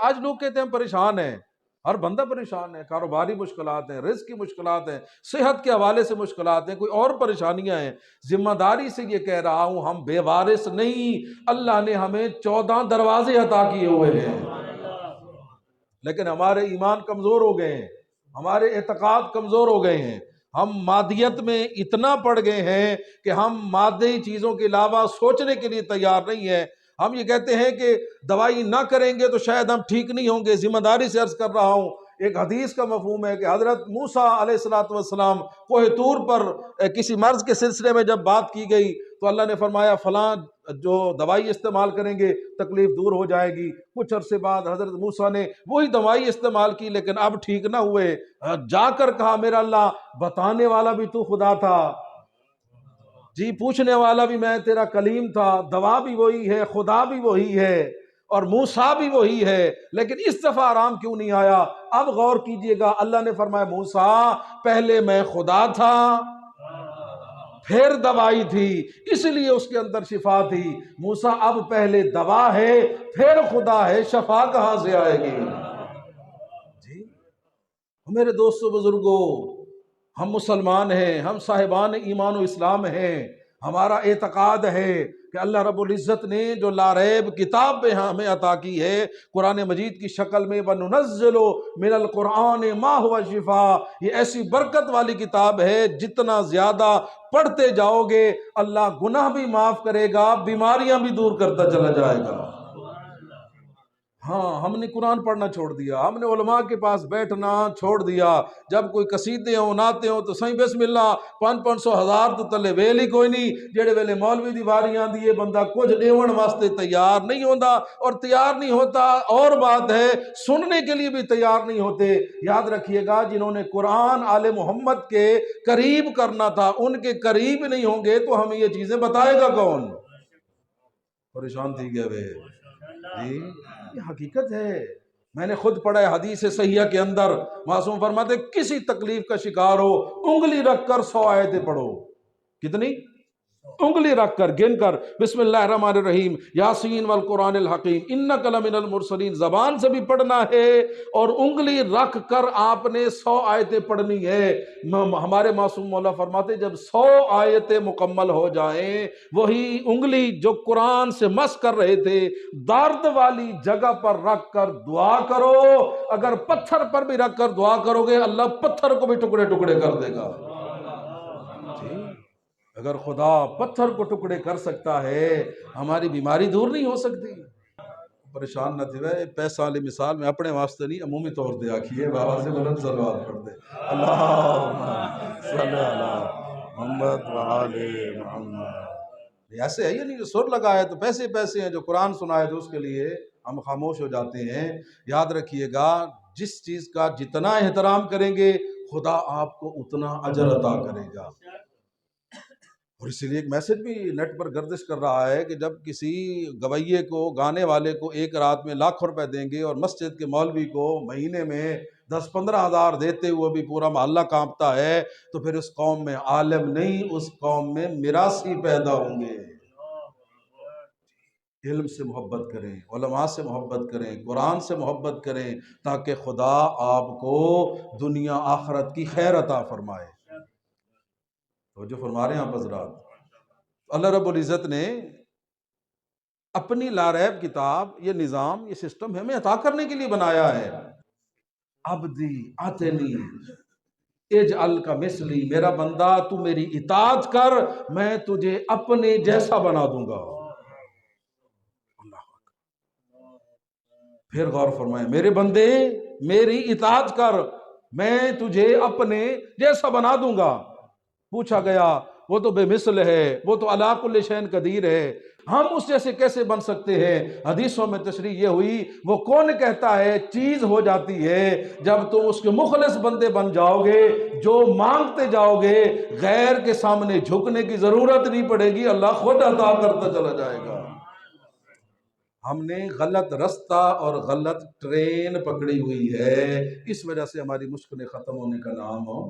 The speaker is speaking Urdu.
آج لوگ کہتے ہیں ہم پریشان ہیں، ہر بندہ پریشان ہے، کاروباری مشکلات ہیں، رزق کی مشکلات ہیں، صحت کے حوالے سے مشکلات ہیں، کوئی اور پریشانیاں ہیں۔ ذمہ داری سے یہ کہہ رہا ہوں، ہم بے وارث نہیں، اللہ نے ہمیں 14 دروازے عطا کیے ہوئے ہیں، لیکن ہمارے ایمان کمزور ہو گئے ہیں، ہمارے اعتقاد کمزور ہو گئے ہیں، ہم مادیت میں اتنا پڑ گئے ہیں کہ ہم مادی چیزوں کے علاوہ سوچنے کے لیے تیار نہیں ہیں۔ ہم یہ کہتے ہیں کہ دوائی نہ کریں گے تو شاید ہم ٹھیک نہیں ہوں گے۔ ذمہ داری سے عرض کر رہا ہوں، ایک حدیث کا مفہوم ہے کہ حضرت موسیٰ علیہ السلام کوہ طور پر کسی مرض کے سلسلے میں جب بات کی گئی تو اللہ نے فرمایا فلاں جو دوائی استعمال کریں گے تکلیف دور ہو جائے گی۔ کچھ عرصے بعد حضرت موسیٰ نے وہی دوائی استعمال کی لیکن اب ٹھیک نہ ہوئے، جا کر کہا میرا اللہ بتانے والا بھی تو خدا تھا، جی پوچھنے والا بھی میں تیرا کلیم تھا، دوا بھی وہی ہے، خدا بھی وہی ہے اور موسیٰ بھی وہی ہے، لیکن اس دفعہ آرام کیوں نہیں آیا؟ اب غور کیجئے گا، اللہ نے فرمایا موسیٰ پہلے میں خدا تھا پھر دوائی تھی، اس لیے اس کے اندر شفا تھی۔ موسیٰ اب پہلے دوا ہے پھر خدا ہے، شفا کہاں سے آئے گی؟ جی میرے دوستو بزرگوں، ہم مسلمان ہیں، ہم صاحبان ایمان و اسلام ہیں، ہمارا اعتقاد ہے کہ اللہ رب العزت نے جو لا ریب کتاب پہ ہمیں عطا کی ہے قرآن مجید کی شکل میں، وَنُنَزِّلُ مِنَ الْقُرْآنِ مَا هُوَ شِفَاء، یہ ایسی برکت والی کتاب ہے جتنا زیادہ پڑھتے جاؤ گے اللہ گناہ بھی معاف کرے گا، بیماریاں بھی دور کرتا چلا جائے گا۔ ہاں ہم نے قرآن پڑھنا چھوڑ دیا، ہم نے علماء کے پاس بیٹھنا چھوڑ دیا، جب کوئی قصیدے ہوں نعتیں ہوں تو صحیح بسم اللہ 500 ہزار تو تلے ویل ہی کوئی نہیں، جڑے ویلے مولوی دی واریاں دیئے بندہ کچھ دیون واسطے تیار نہیں ہوتا، اور تیار نہیں ہوتا اور بات ہے سننے کے لیے بھی تیار نہیں ہوتے۔ یاد رکھیے گا جنہوں نے قرآن آل محمد کے قریب کرنا تھا ان کے قریب نہیں ہوں گے تو ہمیں یہ چیزیں بتائے گا کون؟ پریشان تھی گئے وے جی، یہ حقیقت ہے، میں نے خود پڑھا ہے حدیث صحیحہ کے اندر معصوم فرماتے کسی تکلیف کا شکار ہو انگلی رکھ کر 100 آیتیں پڑھو۔ کتنی؟ انگلی رکھ کر گن کر، بسم اللہ الرحمن الرحیم، یاسین والقرآن الحکیم انک لمن المرسلین، زبان سے بھی پڑھنا ہے اور انگلی رکھ کر آپ نے 100 آیتیں پڑھنی ہے۔ ہمارے معصوم مولا فرماتے جب 100 آیتیں مکمل ہو جائیں وہی انگلی جو قرآن سے مس کر رہے تھے درد والی جگہ پر رکھ کر دعا کرو، اگر پتھر پر بھی رکھ کر دعا کرو گے اللہ پتھر کو بھی ٹکڑے ٹکڑے کر دے گا۔ اگر خدا پتھر کو ٹکڑے کر سکتا ہے ہماری بیماری دور نہیں ہو سکتی؟ پریشان نہ تھے وے پیسہ والی مثال میں اپنے واسطے نہیں عمومی طور دے آکھیے، بابا سے بلند صلوات پڑھ دے، اللہم صلی علی محمد وآل محمد۔ ایسے ہے یہ نہیں جو سر لگائے تو پیسے پیسے ہیں، جو قرآن سنائے تو اس کے لیے ہم خاموش ہو جاتے ہیں۔ یاد رکھیے گا جس چیز کا جتنا احترام کریں گے خدا آپ کو اتنا اجر عطا کرے گا۔ اور اسی لیے ایک میسج بھی نیٹ پر گردش کر رہا ہے کہ جب کسی گویے کو گانے والے کو ایک رات میں لاکھوں روپے دیں گے اور مسجد کے مولوی کو مہینے میں 10-15 ہزار دیتے ہوئے بھی پورا محلہ کانپتا ہے تو پھر اس قوم میں عالم نہیں، اس قوم میں میراثی پیدا ہوں گے۔ علم سے محبت کریں، علماء سے محبت کریں، قرآن سے محبت کریں تاکہ خدا آپ کو دنیا آخرت کی خیر عطا فرمائے۔ تو جو فرما رہے ہیں آپ حضرات، اللہ رب العزت نے اپنی لاریب کتاب، یہ نظام، یہ سسٹم ہمیں عطا کرنے کے لیے بنایا ہے۔ عبدی اتنی اجعل کا مثلی، میرا بندہ تو میری اطاعت کر میں تجھے اپنے جیسا بنا دوں گا۔ پھر غور فرمائیں میرے بندے میری اطاعت کر میں تجھے اپنے جیسا بنا دوں گا۔ پوچھا گیا وہ تو بے مثل ہے، وہ تو علی کل شیء قدیر ہے، ہم اس جیسے کیسے بن سکتے ہیں؟ حدیثوں میں تشریح یہ ہوئی وہ کون کہتا ہے چیز ہو جاتی ہے جب تم اس کے مخلص بندے بن جاؤ گے، جو مانگتے جاؤ گے غیر کے سامنے جھکنے کی ضرورت نہیں پڑے گی، اللہ خود عطا کرتا چلا جائے گا۔ ہم نے غلط رستہ اور غلط ٹرین پکڑی ہوئی ہے، اس وجہ سے ہماری مشکلیں ختم ہونے کا نام ہو